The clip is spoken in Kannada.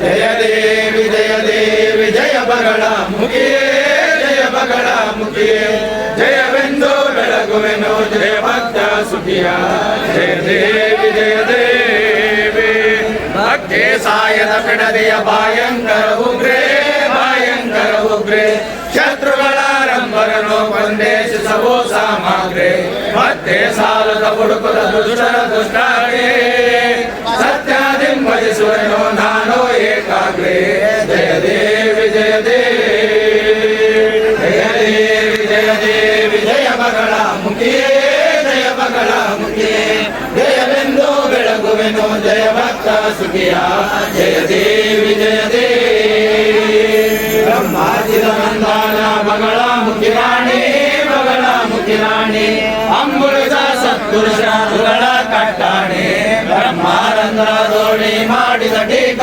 ಜಯ ದೇವಿ ಜಯ ಬಗಳ ಮುಖಿಯೇ ಜಯ ಬಗಳ ಮುಖಿಯೇ ಜಯವೆಂದು ಬೆಳಗುವೆನು ಜಯ ಭಕ್ತ ಸುಖಿಯ ಜಯ ದೇವಿ ಭಕ್ತಿ ಸಾಯದ ಪಿಡದೆಯ ಭಯಂಕರ ಉಗ್ರೆ ಶತ್ರುಗಳ ರಂಬರನು ಕೊಂದೇಶಿಸವು ಸಾಮಗ್ರಿ ಮತ್ತೆ ಸಾಲದ ಹುಡುಕದ ದುಷ್ಟಾಗೆ ಸತ್ಯಾದಿಂಬದಿಸುವೆನು ನಾನು ಏಕಾಗ್ರೆ ಜಯ ದೇವಿ ಜಯ ಬಗಳ ಮುಖಿಯೇ ಜಯ ಬಗಳ ಮುಖಿಯೇ ಜಯವೆಂದು ಬೆಳಗುವೆನು ಜಯ ಭಕ್ತ ಸುಖಿಯ ಜಯ ದೇವಿ ಬ್ರಹ್ಮಾಜಿದ ನಂದಾನ ಬಗಳ ಮುಖಿರಾಣಿ ಅಂಬುಳಿದ ಸತ್ಪುರುಷಗಳ ಕಟ್ಟಾಣಿ ಬ್ರಹ್ಮಾರಂಧ್ರ ದೋಣಿ ಮಾಡಿದ ಟೀಕ